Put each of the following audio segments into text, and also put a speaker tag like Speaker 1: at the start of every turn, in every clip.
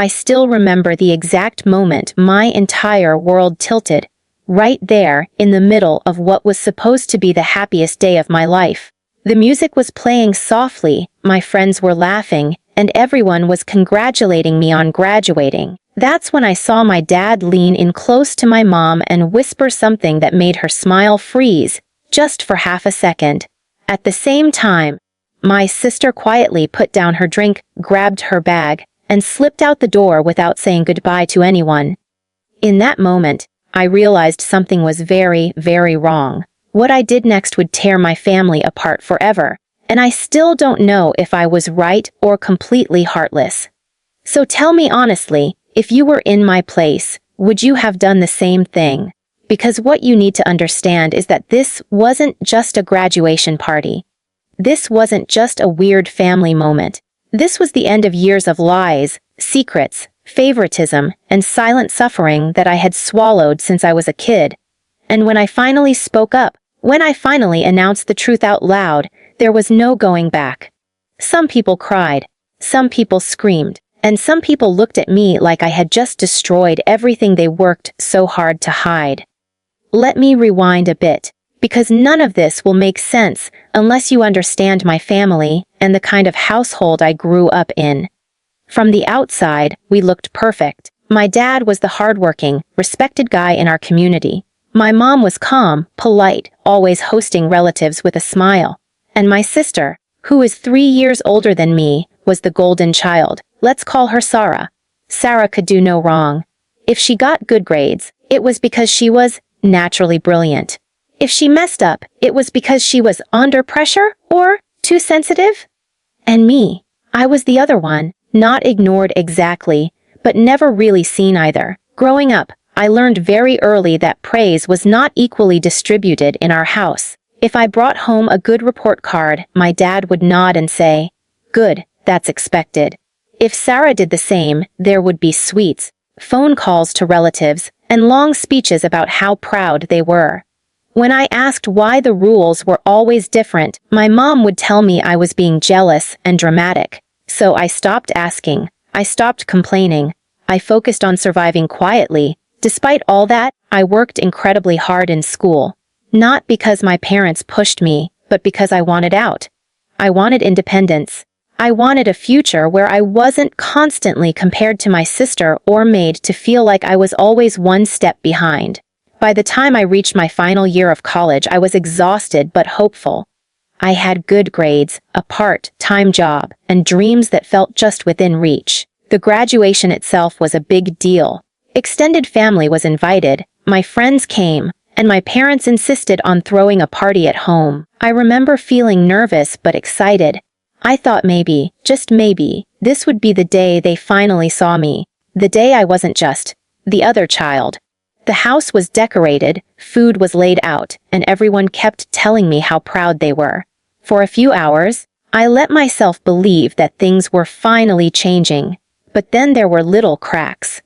Speaker 1: I still remember the exact moment my entire world tilted, right there in the middle of what was supposed to be the happiest day of my life. The music was playing softly, my friends were laughing, and everyone was congratulating me on graduating. That's when I saw my dad lean in close to my mom and whisper something that made her smile freeze, just for half a second. At the same time, my sister quietly put down her drink, grabbed her bag, and slipped out the door without saying goodbye to anyone. In that moment, I realized something was very, very wrong. What I did next would tear my family apart forever, and I still don't know if I was right or completely heartless. So tell me honestly, if you were in my place, would you have done the same thing? Because what you need to understand is that this wasn't just a graduation party. This wasn't just a weird family moment. This was the end of years of lies, secrets, favoritism, and silent suffering that I had swallowed since I was a kid. And when I finally spoke up, when I finally announced the truth out loud, there was no going back. Some people cried, some people screamed, and some people looked at me like I had just destroyed everything they worked so hard to hide. Let me rewind a bit, because none of this will make sense unless you understand my family and the kind of household I grew up in. From the outside, we looked perfect. My dad was the hardworking, respected guy in our community. My mom was calm, polite, always hosting relatives with a smile. And my sister, who is 3 years older than me, was the golden child. Let's call her Sarah. Sarah could do no wrong. If she got good grades, it was because she was naturally brilliant. If she messed up, it was because she was under pressure or too sensitive. And me, I was the other one, not ignored exactly, but never really seen either. Growing up, I learned very early that praise was not equally distributed in our house. If I brought home a good report card, my dad would nod and say, "Good, that's expected." If Sarah did the same, there would be sweets, phone calls to relatives, and long speeches about how proud they were. When I asked why the rules were always different, my mom would tell me I was being jealous and dramatic. So I stopped asking. I stopped complaining. I focused on surviving quietly. Despite all that, I worked incredibly hard in school. Not because my parents pushed me, but because I wanted out. I wanted independence. I wanted a future where I wasn't constantly compared to my sister or made to feel like I was always one step behind. By the time I reached my final year of college, I was exhausted but hopeful. I had good grades, a part-time job, and dreams that felt just within reach. The graduation itself was a big deal. Extended family was invited, my friends came, and my parents insisted on throwing a party at home. I remember feeling nervous but excited. I thought maybe, just maybe, this would be the day they finally saw me. The day I wasn't just the other child. The house was decorated, food was laid out, and everyone kept telling me how proud they were. For a few hours, I let myself believe that things were finally changing. But then there were little cracks.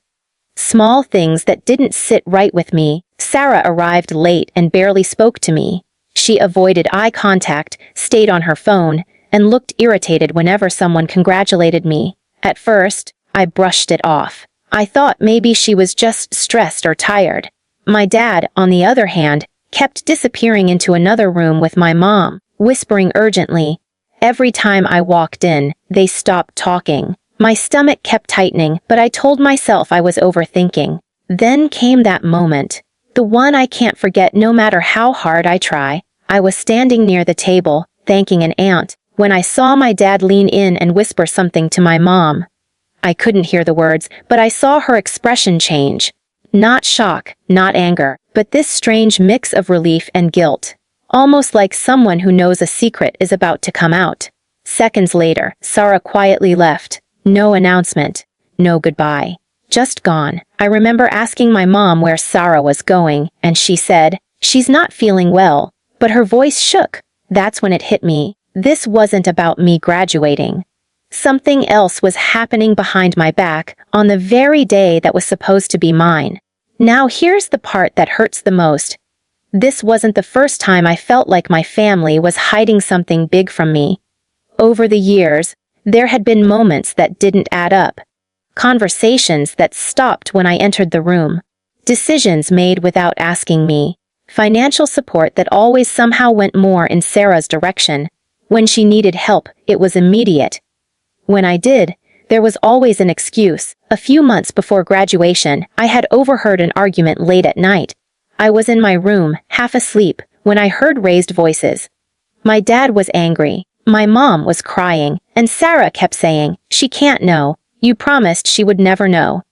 Speaker 1: Small things that didn't sit right with me. Sarah arrived late and barely spoke to me. She avoided eye contact, stayed on her phone, and looked irritated whenever someone congratulated me. At first, I brushed it off. I thought maybe she was just stressed or tired. My dad, on the other hand, kept disappearing into another room with my mom, whispering urgently. Every time I walked in, they stopped talking. My stomach kept tightening, but I told myself I was overthinking. Then came that moment. The one I can't forget no matter how hard I try. I was standing near the table, thanking an aunt, when I saw my dad lean in and whisper something to my mom. I couldn't hear the words, but I saw her expression change. Not shock, not anger, but this strange mix of relief and guilt. Almost like someone who knows a secret is about to come out. Seconds later, Sarah quietly left. No announcement. No goodbye. Just gone. I remember asking my mom where Sarah was going, and she said, "She's not feeling well." But her voice shook. That's when it hit me. This wasn't about me graduating. Something else was happening behind my back, on the very day that was supposed to be mine. Now here's the part that hurts the most. This wasn't the first time I felt like my family was hiding something big from me. Over the years, there had been moments that didn't add up. conversations that stopped when I entered the room, decisions made without asking me, financial support that always somehow went more in Sarah's direction. When she needed help, it was immediate. When I did, there was always an excuse. A few months before graduation, I had overheard an argument late at night. I was in my room, half asleep, when I heard raised voices. My dad was angry, my mom was crying, and Sarah kept saying, "She can't know. You promised she would never know."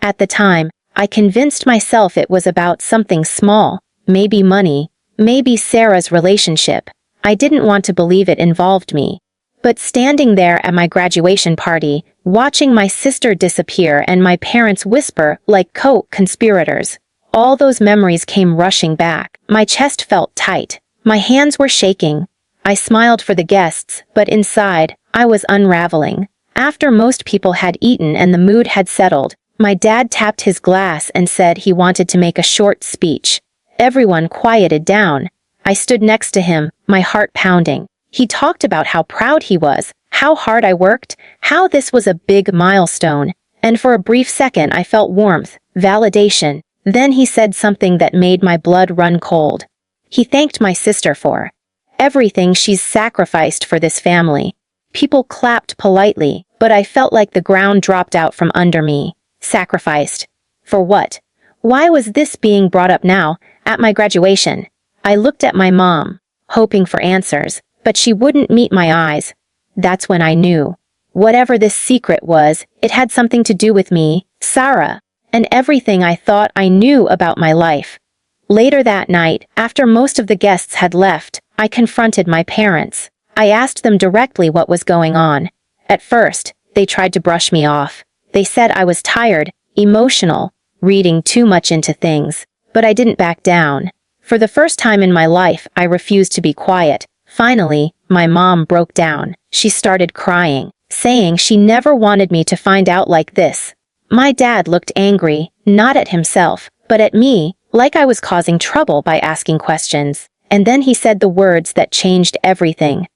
Speaker 1: At the time, I convinced myself it was about something small, maybe money, maybe Sarah's relationship. I didn't want to believe it involved me. But standing there at my graduation party, watching my sister disappear and my parents whisper like co-conspirators, all those memories came rushing back. My chest felt tight. My hands were shaking. I smiled for the guests, but inside, I was unraveling. After most people had eaten and the mood had settled, my dad tapped his glass and said he wanted to make a short speech. Everyone quieted down. I stood next to him, my heart pounding. He talked about how proud he was, how hard I worked, how this was a big milestone, and for a brief second I felt warmth, validation. Then he said something that made my blood run cold. He thanked my sister for everything she's sacrificed for this family. People clapped politely, but I felt like the ground dropped out from under me. Sacrificed. For what? Why was this being brought up now, at my graduation? I looked at my mom, hoping for answers, but she wouldn't meet my eyes. That's when I knew. Whatever this secret was, it had something to do with me, Sarah, and everything I thought I knew about my life. Later that night, after most of the guests had left, I confronted my parents. I asked them directly what was going on. At first, they tried to brush me off. They said I was tired, emotional, reading too much into things. But I didn't back down. For the first time in my life, I refused to be quiet. Finally, my mom broke down. She started crying, saying she never wanted me to find out like this. My dad looked angry, not at himself, but at me, like I was causing trouble by asking questions. And then he said the words that changed everything.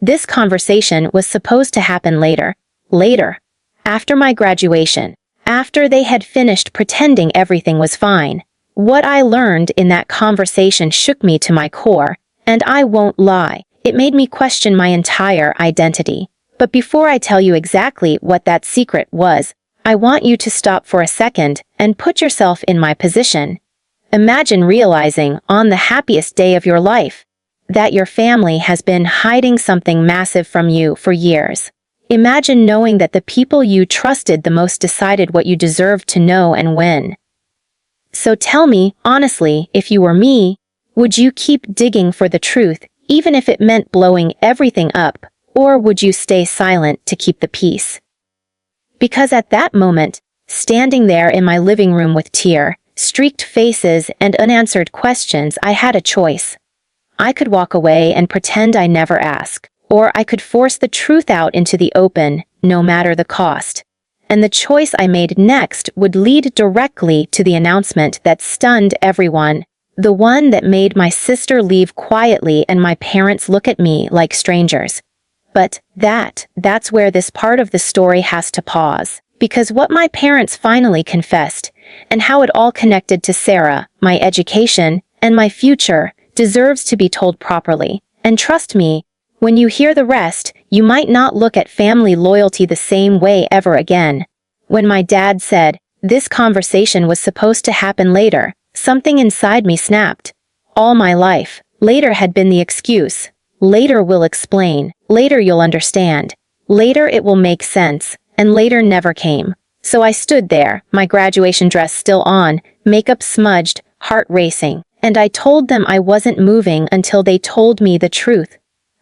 Speaker 1: This conversation was supposed to happen later. Later. After my graduation. After they had finished pretending everything was fine. What I learned in that conversation shook me to my core, and I won't lie, it made me question my entire identity. But before I tell you exactly what that secret was, I want you to stop for a second and put yourself in my position. Imagine realizing, on the happiest day of your life, that your family has been hiding something massive from you for years. Imagine knowing that the people you trusted the most decided what you deserved to know and when. So tell me, honestly, if you were me, would you keep digging for the truth, even if it meant blowing everything up, or would you stay silent to keep the peace? Because at that moment, standing there in my living room with tear-streaked faces and unanswered questions, I had a choice. I could walk away and pretend I never asked, or I could force the truth out into the open, no matter the cost. And the choice I made next would lead directly to the announcement that stunned everyone, the one that made my sister leave quietly and my parents look at me like strangers. But that's where this part of the story has to pause, because what my parents finally confessed, and how it all connected to Sarah, my education, and my future, deserves to be told properly. And trust me, when you hear the rest, you might not look at family loyalty the same way ever again. When my dad said, this conversation was supposed to happen later, something inside me snapped. All my life, later had been the excuse. Later will explain. Later you'll understand. Later it will make sense. And later never came. So I stood there, my graduation dress still on, makeup smudged, heart racing. And I told them I wasn't moving until they told me the truth.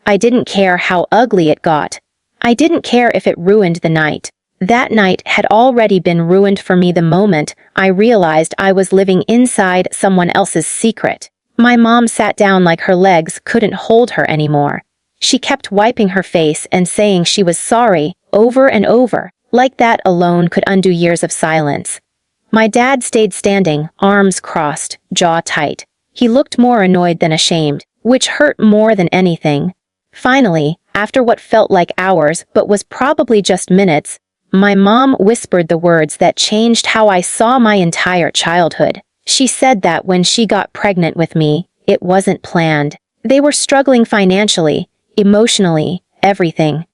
Speaker 1: I didn't care how ugly it got. I didn't care if it ruined the night. That night had already been ruined for me the moment I realized I was living inside someone else's secret. My mom sat down like her legs couldn't hold her anymore. She kept wiping her face and saying she was sorry, over and over, like that alone could undo years of silence. My dad stayed standing, arms crossed, jaw tight. He looked more annoyed than ashamed, which hurt more than anything. Finally, after what felt like hours but was probably just minutes, My mom whispered the words that changed how I saw my entire childhood. She said that when she got pregnant with me, it wasn't planned. They were struggling financially, emotionally, everything.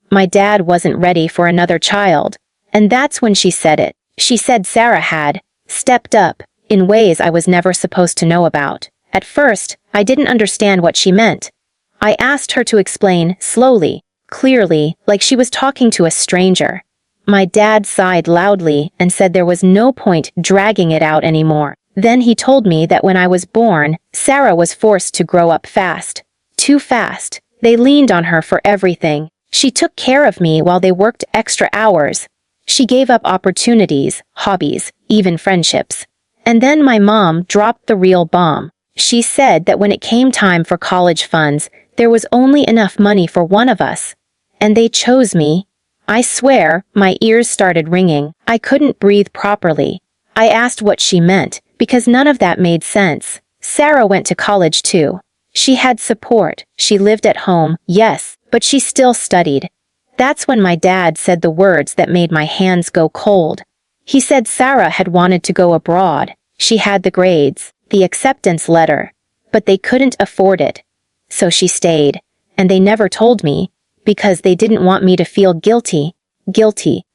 Speaker 1: My dad wasn't ready for another child. And that's when she said it. She said Sarah had stepped up in ways I was never supposed to know about. At first, I didn't understand what she meant. I asked her to explain, slowly, clearly, like she was talking to a stranger. My dad sighed loudly and said there was no point dragging it out anymore. Then he told me that when I was born, Sarah was forced to grow up fast. Too fast. They leaned on her for everything. She took care of me while they worked extra hours. She gave up opportunities, hobbies, even friendships. And then my mom dropped the real bomb. She said that when it came time for college funds, there was only enough money for one of us. And they chose me. I swear, my ears started ringing. I couldn't breathe properly. I asked what she meant, because none of that made sense. Sarah went to college too. She had support. She lived at home, yes, but she still studied. That's when my dad said the words that made my hands go cold. He said Sarah had wanted to go abroad. She had the grades, the acceptance letter, but they couldn't afford it. So she stayed, and they never told me, because they didn't want me to feel guilty,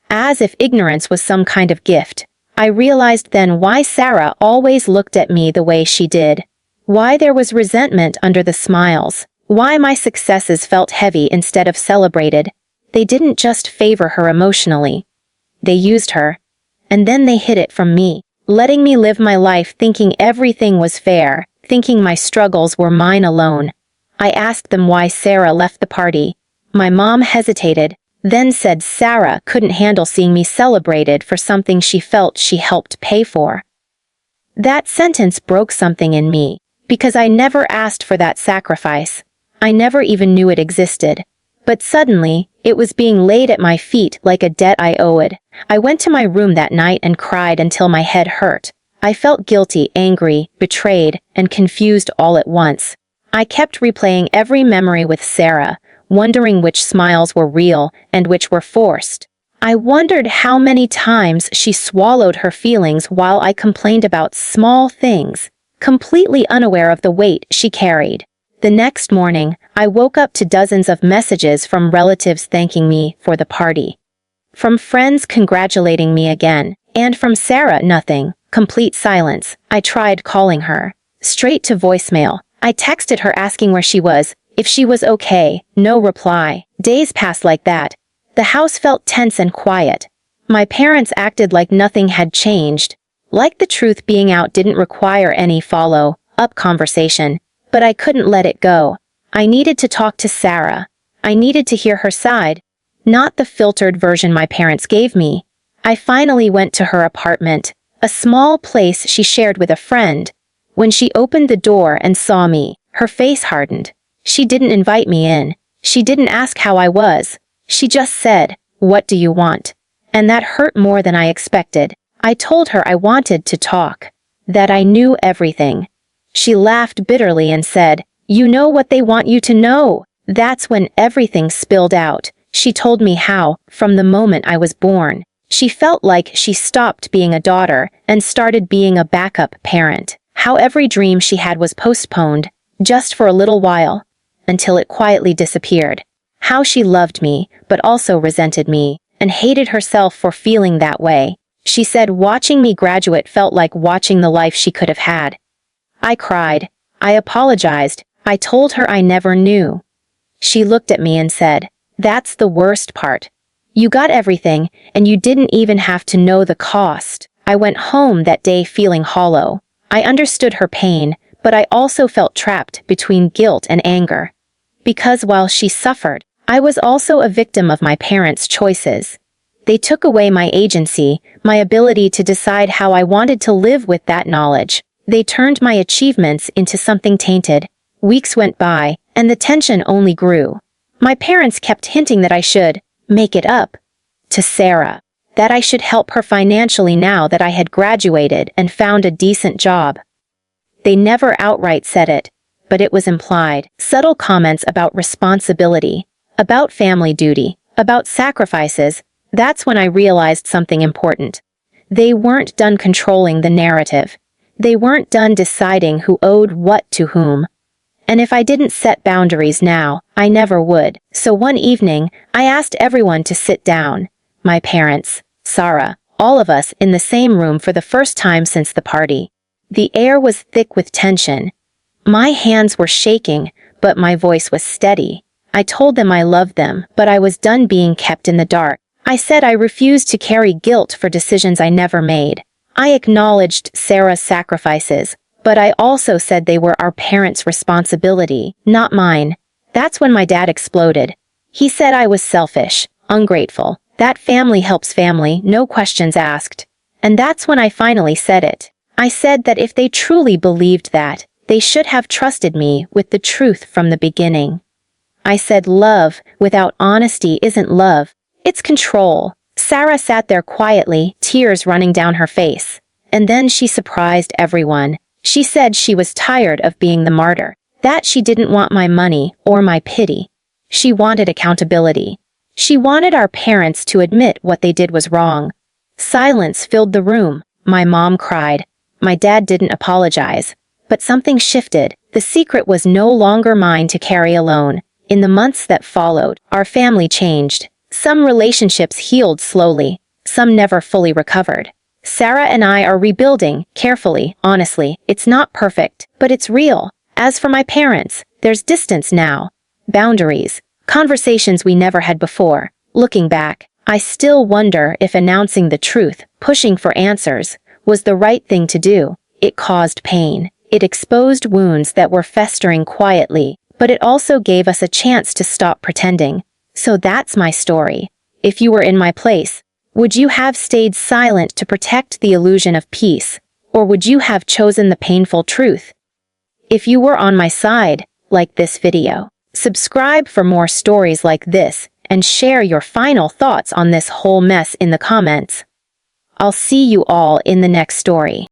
Speaker 1: as if ignorance was some kind of gift. I realized then why Sarah always looked at me the way she did, why there was resentment under the smiles, why my successes felt heavy instead of celebrated. They didn't just favor her emotionally. They used her, and then they hid it from me, letting me live my life thinking everything was fair, thinking my struggles were mine alone. I asked them why Sarah left the party. My mom hesitated, then said Sarah couldn't handle seeing me celebrated for something she felt she helped pay for. That sentence broke something in me, because I never asked for that sacrifice. I never even knew it existed. But suddenly, it was being laid at my feet like a debt I owed. I went to my room that night and cried until my head hurt. I felt guilty, angry, betrayed, and confused all at once. I kept replaying every memory with Sarah, wondering which smiles were real and which were forced. I wondered how many times she swallowed her feelings while I complained about small things, completely unaware of the weight she carried. The next morning, I woke up to dozens of messages from relatives thanking me for the party. From friends congratulating me again, and from Sarah nothing, complete silence. I tried calling her. Straight to voicemail. I texted her asking where she was, if she was okay, no reply. Days passed like that. The house felt tense and quiet. My parents acted like nothing had changed, like the truth being out didn't require any follow-up conversation. But I couldn't let it go. I needed to talk to Sarah. I needed to hear her side, not the filtered version my parents gave me. I finally went to her apartment, a small place she shared with a friend. When she opened the door and saw me, her face hardened. She didn't invite me in. She didn't ask how I was. She just said, "What do you want?" And that hurt more than I expected. I told her I wanted to talk, that I knew everything. She laughed bitterly and said, "You know what they want you to know." That's when everything spilled out. She told me how, from the moment I was born, she felt like she stopped being a daughter and started being a backup parent. How every dream she had was postponed, just for a little while, until it quietly disappeared. How she loved me, but also resented me, and hated herself for feeling that way. She said watching me graduate felt like watching the life she could have had. I cried. I apologized. I told her I never knew. She looked at me and said, "That's the worst part. You got everything, and you didn't even have to know the cost." I went home that day feeling hollow. I understood her pain, but I also felt trapped between guilt and anger. Because while she suffered, I was also a victim of my parents' choices. They took away my agency, my ability to decide how I wanted to live with that knowledge. They turned my achievements into something tainted. Weeks went by, and the tension only grew. My parents kept hinting that I should make it up to Sarah, that I should help her financially now that I had graduated and found a decent job. They never outright said it, but it was implied. Subtle comments about responsibility, about family duty, about sacrifices, That's when I realized something important. They weren't done controlling the narrative. They weren't done deciding who owed what to whom. And if I didn't set boundaries now, I never would. So one evening, I asked everyone to sit down. My parents, Sarah, all of us in the same room for the first time since the party. The air was thick with tension. My hands were shaking, but my voice was steady. I told them I loved them, but I was done being kept in the dark. I said I refused to carry guilt for decisions I never made. I acknowledged Sarah's sacrifices, but I also said they were our parents' responsibility, not mine. That's when my dad exploded. He said I was selfish, ungrateful. That family helps family, no questions asked. And that's when I finally said it. I said that if they truly believed that, they should have trusted me with the truth from the beginning. I said love without honesty isn't love, it's control. Sarah sat there quietly, tears running down her face. And then she surprised everyone. She said she was tired of being the martyr, that she didn't want my money or my pity. She wanted accountability. She wanted our parents to admit what they did was wrong. Silence filled the room. My mom cried. My dad didn't apologize. But something shifted. The secret was no longer mine to carry alone. In the months that followed, our family changed. Some relationships healed slowly. Some never fully recovered. Sarah and I are rebuilding, carefully, honestly. It's not perfect, but it's real. As for my parents, there's distance now. Boundaries. Conversations we never had before. Looking back, I still wonder if announcing the truth, pushing for answers, was the right thing to do. It caused pain. It exposed wounds that were festering quietly, but it also gave us a chance to stop pretending. So that's my story. If you were in my place, would you have stayed silent to protect the illusion of peace, or would you have chosen the painful truth? If you were on my side, like this video, subscribe for more stories like this, and share your final thoughts on this whole mess in the comments. I'll see you all in the next story.